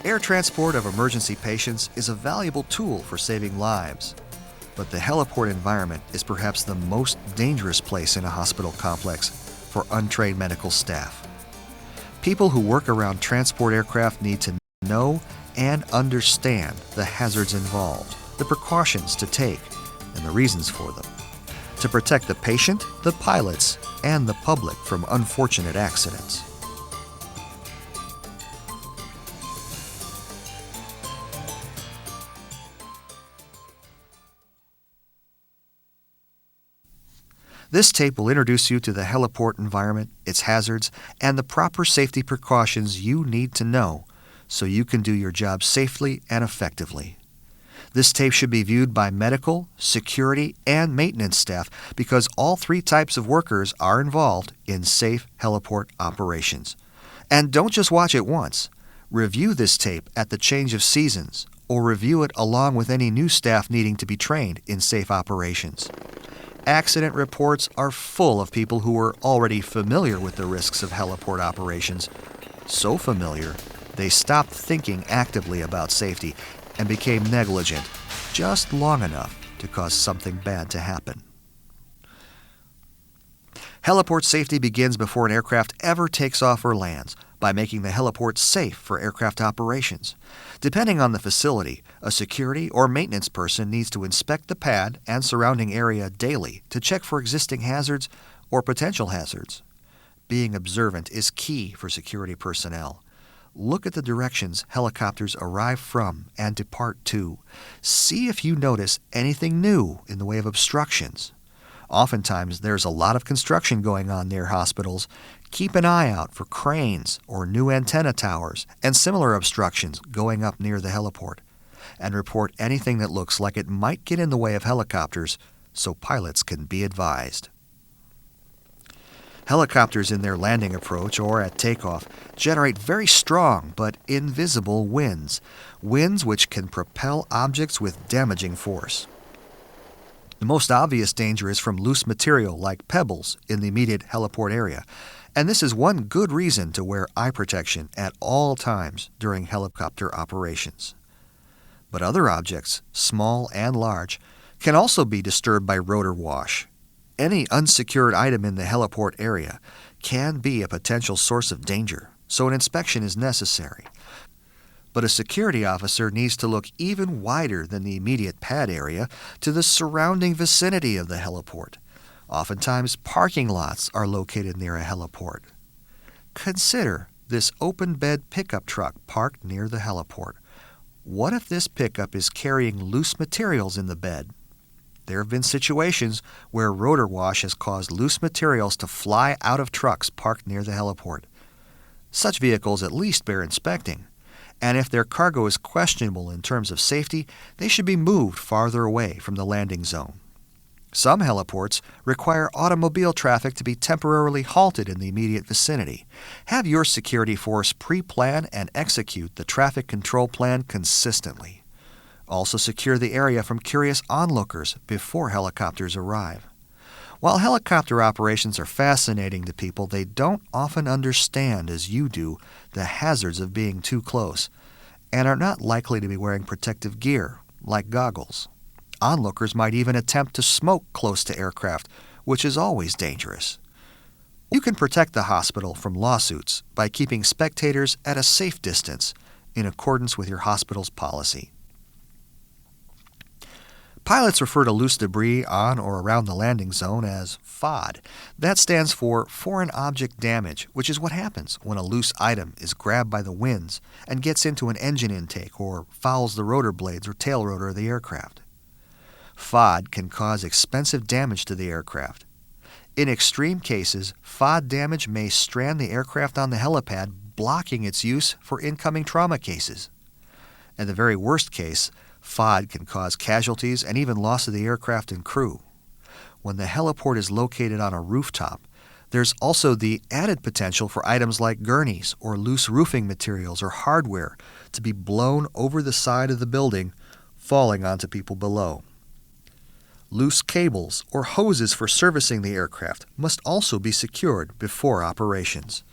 Air transport of emergency patients is a valuable tool for saving lives, but the heliport environment is perhaps the most dangerous place in a hospital complex for untrained medical staff. People who work around transport aircraft need to know and understand the hazards involved, the precautions to take, and the reasons for them, to protect the patient, the pilots, and the public from unfortunate accidents. This tape will introduce you to the heliport environment, its hazards, and the proper safety precautions you need to know so you can do your job safely and effectively. This tape should be viewed by medical, security, and maintenance staff because all three types of workers are involved in safe heliport operations. And don't just watch it once. Review this tape at the change of seasons or review it along with any new staff needing to be trained in safe operations. Accident reports are full of people who were already familiar with the risks of heliport operations. So familiar, they stopped thinking actively about safety and became negligent just long enough to cause something bad to happen. Heliport safety begins before an aircraft ever takes off or lands by making the heliport safe for aircraft operations. Depending on the facility, a security or maintenance person needs to inspect the pad and surrounding area daily to check for existing hazards or potential hazards. Being observant is key for security personnel. Look at the directions helicopters arrive from and depart to. See if you notice anything new in the way of obstructions. Oftentimes, there's a lot of construction going on near hospitals. Keep an eye out for cranes or new antenna towers and similar obstructions going up near the heliport. And report anything that looks like it might get in the way of helicopters so pilots can be advised. Helicopters in their landing approach or at takeoff generate very strong but invisible winds which can propel objects with damaging force. The most obvious danger is from loose material like pebbles in the immediate heliport area, and this is one good reason to wear eye protection at all times during helicopter operations. But other objects, small and large, can also be disturbed by rotor wash. Any unsecured item in the heliport area can be a potential source of danger, so an inspection is necessary. But a security officer needs to look even wider than the immediate pad area to the surrounding vicinity of the heliport. Oftentimes, parking lots are located near a heliport. Consider this open bed pickup truck parked near the heliport. What if this pickup is carrying loose materials in the bed? There have been situations where rotor wash has caused loose materials to fly out of trucks parked near the heliport. Such vehicles at least bear inspecting, and if their cargo is questionable in terms of safety, they should be moved farther away from the landing zone. Some heliports require automobile traffic to be temporarily halted in the immediate vicinity. Have your security force pre-plan and execute the traffic control plan consistently. Also secure the area from curious onlookers before helicopters arrive. While helicopter operations are fascinating to people, they don't often understand as you do the hazards of being too close and are not likely to be wearing protective gear like goggles. Onlookers might even attempt to smoke close to aircraft, which is always dangerous. You can protect the hospital from lawsuits by keeping spectators at a safe distance in accordance with your hospital's policy. Pilots refer to loose debris on or around the landing zone as FOD. That stands for Foreign Object Damage, which is what happens when a loose item is grabbed by the winds and gets into an engine intake or fouls the rotor blades or tail rotor of the aircraft. FOD can cause expensive damage to the aircraft. In extreme cases, FOD damage may strand the aircraft on the helipad, blocking its use for incoming trauma cases. In the very worst case, FOD can cause casualties and even loss of the aircraft and crew. When the heliport is located on a rooftop, there's also the added potential for items like gurneys or loose roofing materials or hardware to be blown over the side of the building, falling onto people below. Loose cables or hoses for servicing the aircraft must also be secured before operations.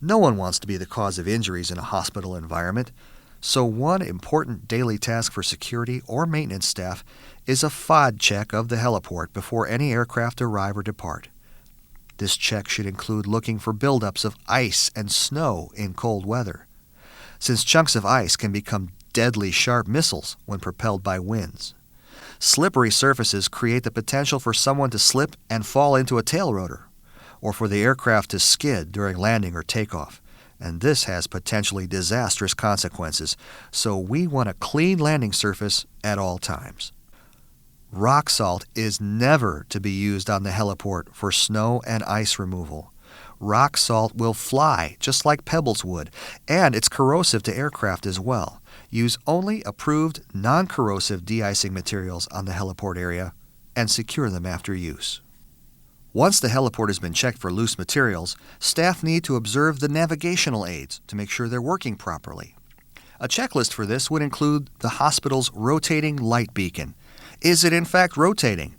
No one wants to be the cause of injuries in a hospital environment, So one important daily task for security or maintenance staff is a FOD check of the heliport before any aircraft arrive or depart. This check should include looking for buildups of ice and snow in cold weather, since chunks of ice can become deadly sharp missiles when propelled by winds. Slippery surfaces create the potential for someone to slip and fall into a tail rotor, or for the aircraft to skid during landing or takeoff, and this has potentially disastrous consequences, so we want a clean landing surface at all times. Rock salt is never to be used on the heliport for snow and ice removal. Rock salt will fly just like pebbles would, and it's corrosive to aircraft as well. Use only approved non-corrosive de-icing materials on the heliport area and secure them after use. Once the heliport has been checked for loose materials, staff need to observe the navigational aids to make sure they're working properly. A checklist for this would include the hospital's rotating light beacon. Is it in fact rotating?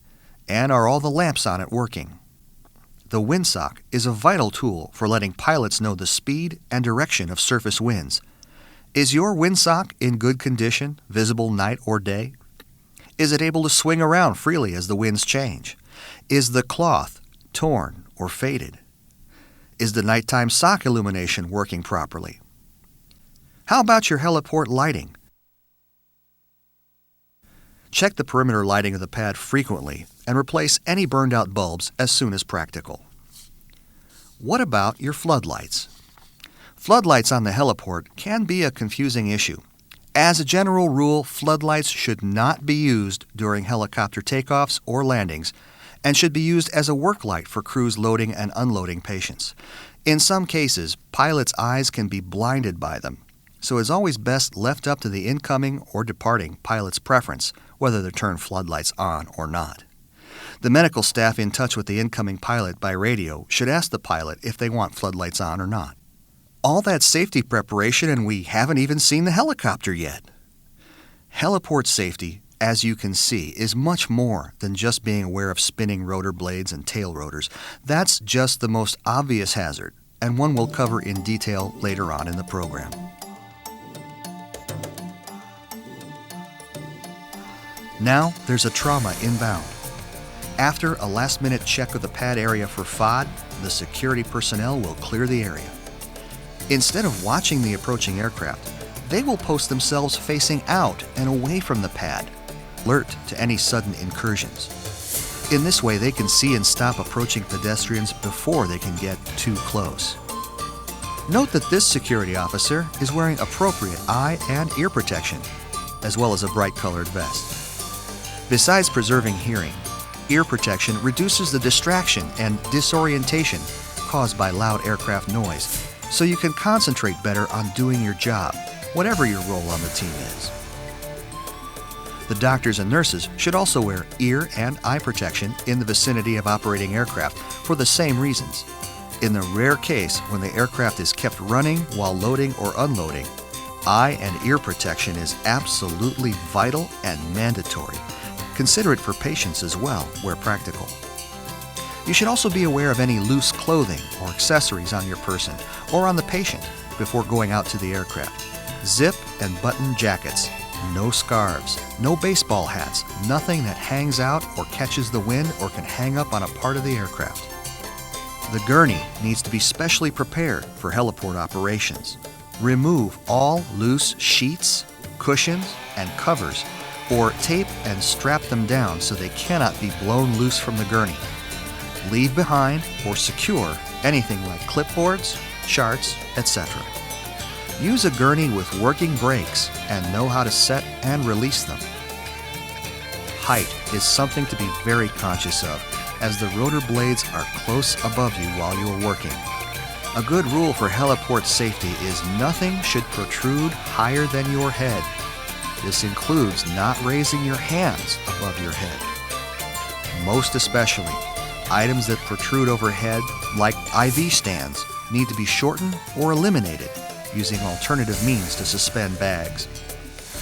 And are all the lamps on it working? The windsock is a vital tool for letting pilots know the speed and direction of surface winds. Is your windsock in good condition, visible night or day? Is it able to swing around freely as the winds change? Is the cloth torn or faded? Is the nighttime sock illumination working properly? How about your heliport lighting? Check the perimeter lighting of the pad frequently and replace any burned-out bulbs as soon as practical. What about your floodlights? Floodlights on the heliport can be a confusing issue. As a general rule, floodlights should not be used during helicopter takeoffs or landings and should be used as a work light for crews loading and unloading patients. In some cases, pilots' eyes can be blinded by them, so it's always best left up to the incoming or departing pilot's preference whether to turn floodlights on or not. The medical staff in touch with the incoming pilot by radio should ask the pilot if they want floodlights on or not. All that safety preparation and we haven't even seen the helicopter yet. Heliport safety, as you can see, is much more than just being aware of spinning rotor blades and tail rotors. That's just the most obvious hazard, and one we'll cover in detail later on in the program. Now there's a trauma inbound. After a last-minute check of the pad area for FOD, the security personnel will clear the area. Instead of watching the approaching aircraft, they will post themselves facing out and away from the pad, alert to any sudden incursions. In this way, they can see and stop approaching pedestrians before they can get too close. Note that this security officer is wearing appropriate eye and ear protection, as well as a bright-colored vest. Besides preserving hearing, ear protection reduces the distraction and disorientation caused by loud aircraft noise, so you can concentrate better on doing your job, whatever your role on the team is. The doctors and nurses should also wear ear and eye protection in the vicinity of operating aircraft for the same reasons. In the rare case when the aircraft is kept running while loading or unloading, eye and ear protection is absolutely vital and mandatory. Consider it for patients as well, where practical. You should also be aware of any loose clothing or accessories on your person or on the patient before going out to the aircraft. Zip and button jackets, no scarves, no baseball hats, nothing that hangs out or catches the wind or can hang up on a part of the aircraft. The gurney needs to be specially prepared for heliport operations. Remove all loose sheets, cushions, and covers, or tape and strap them down so they cannot be blown loose from the gurney. Leave behind or secure anything like clipboards, charts, etc. Use a gurney with working brakes and know how to set and release them. Height is something to be very conscious of, as the rotor blades are close above you while you are working. A good rule for heliport safety is nothing should protrude higher than your head. This includes not raising your hands above your head. Most especially, items that protrude overhead, like IV stands, need to be shortened or eliminated using alternative means to suspend bags.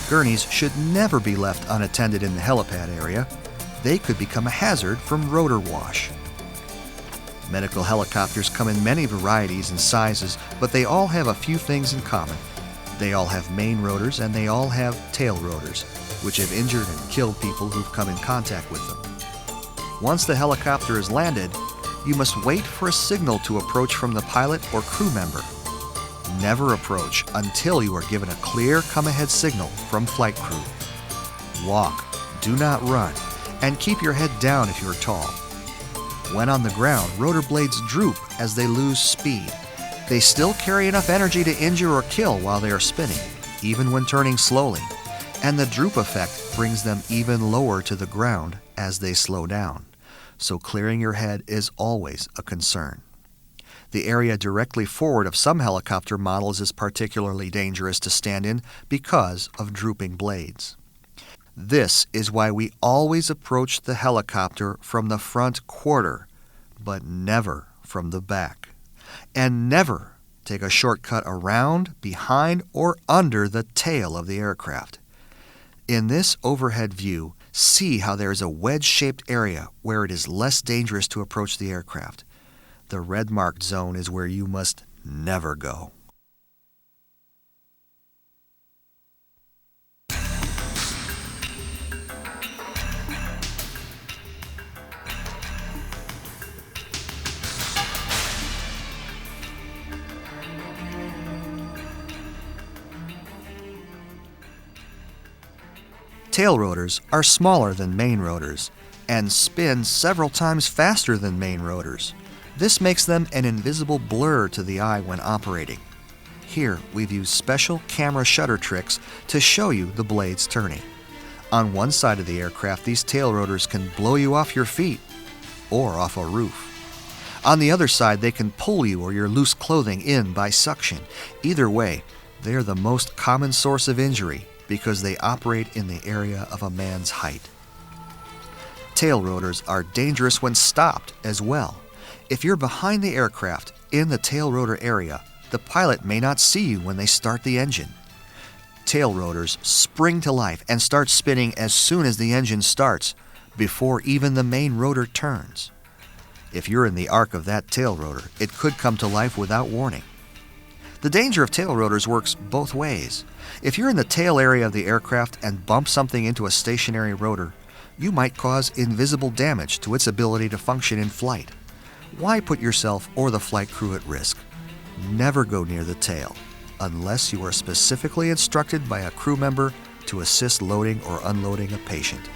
Gurneys should never be left unattended in the helipad area. They could become a hazard from rotor wash. Medical helicopters come in many varieties and sizes, but they all have a few things in common. They all have main rotors and they all have tail rotors, which have injured and killed people who've come in contact with them. Once the helicopter is landed, you must wait for a signal to approach from the pilot or crew member. Never approach until you are given a clear come-ahead signal from flight crew. Walk, do not run, and keep your head down if you're tall. When on the ground, rotor blades droop as they lose speed. They still carry enough energy to injure or kill while they are spinning, even when turning slowly, and the droop effect brings them even lower to the ground as they slow down. So clearing your head is always a concern. The area directly forward of some helicopter models is particularly dangerous to stand in because of drooping blades. This is why we always approach the helicopter from the front quarter, but never from the back. And never take a shortcut around, behind, or under the tail of the aircraft. In this overhead view, see how there is a wedge-shaped area where it is less dangerous to approach the aircraft. The red-marked zone is where you must never go. Tail rotors are smaller than main rotors and spin several times faster than main rotors. This makes them an invisible blur to the eye when operating. Here, we've used special camera shutter tricks to show you the blades turning. On one side of the aircraft, these tail rotors can blow you off your feet or off a roof. On the other side, they can pull you or your loose clothing in by suction. Either way, they are the most common source of injury because they operate in the area of a man's height. Tail rotors are dangerous when stopped as well. If you're behind the aircraft in the tail rotor area, the pilot may not see you when they start the engine. Tail rotors spring to life and start spinning as soon as the engine starts, before even the main rotor turns. If you're in the arc of that tail rotor, it could come to life without warning. The danger of tail rotors works both ways. If you're in the tail area of the aircraft and bump something into a stationary rotor, you might cause invisible damage to its ability to function in flight. Why put yourself or the flight crew at risk? Never go near the tail, unless you are specifically instructed by a crew member to assist loading or unloading a patient.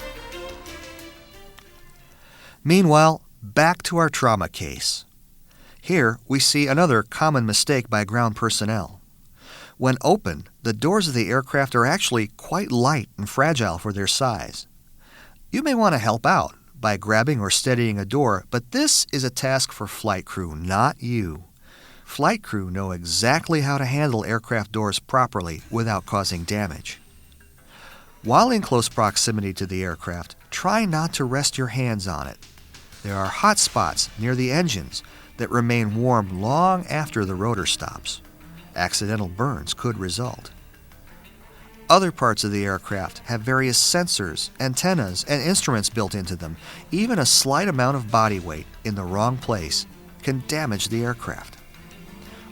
Meanwhile, back to our trauma case. Here, we see another common mistake by ground personnel. When open, the doors of the aircraft are actually quite light and fragile for their size. You may want to help out by grabbing or steadying a door, but this is a task for flight crew, not you. Flight crew know exactly how to handle aircraft doors properly without causing damage. While in close proximity to the aircraft, try not to rest your hands on it. There are hot spots near the engines that remain warm long after the rotor stops. Accidental burns could result. Other parts of the aircraft have various sensors, antennas, and instruments built into them. Even a slight amount of body weight in the wrong place can damage the aircraft.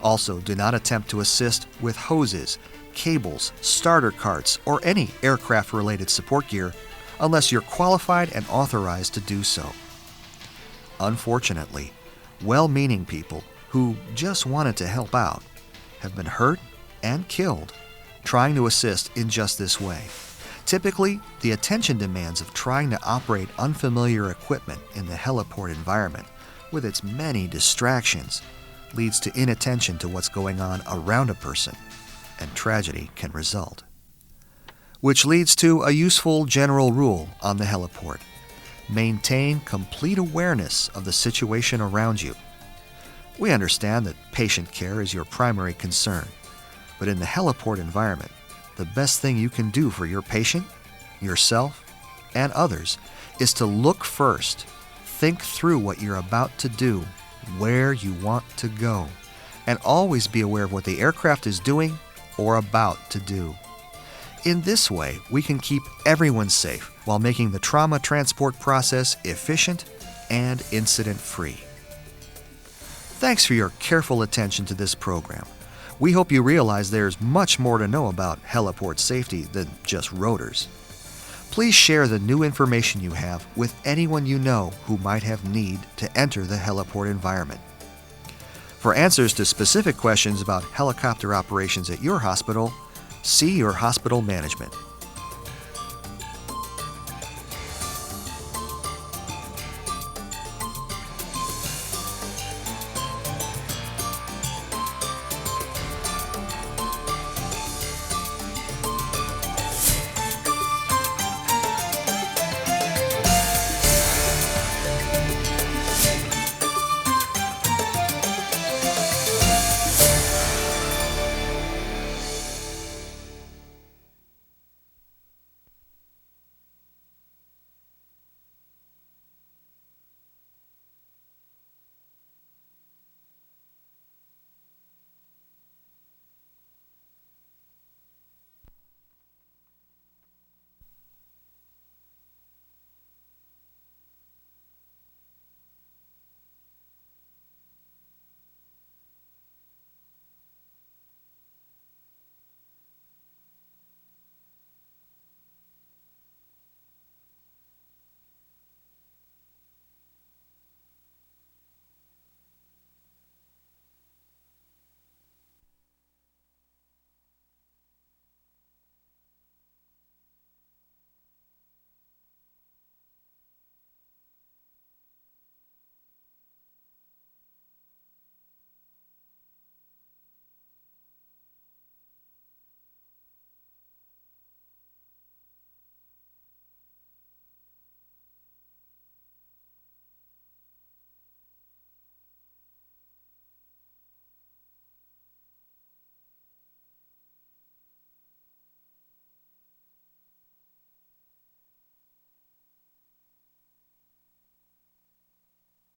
Also, do not attempt to assist with hoses, cables, starter carts, or any aircraft-related support gear unless you're qualified and authorized to do so. Unfortunately, well-meaning people who just wanted to help out have been hurt and killed trying to assist in just this way. Typically, the attention demands of trying to operate unfamiliar equipment in the heliport environment, with its many distractions, leads to inattention to what's going on around a person, and tragedy can result. Which leads to a useful general rule on the heliport. Maintain complete awareness of the situation around you. We understand that patient care is your primary concern, but in the heliport environment, the best thing you can do for your patient, yourself, and others is to look first, think through what you're about to do, where you want to go, and always be aware of what the aircraft is doing or about to do. In this way, we can keep everyone safe while making the trauma transport process efficient and incident-free. Thanks for your careful attention to this program. We hope you realize there's much more to know about heliport safety than just rotors. Please share the new information you have with anyone you know who might have need to enter the heliport environment. For answers to specific questions about helicopter operations at your hospital, see your hospital management.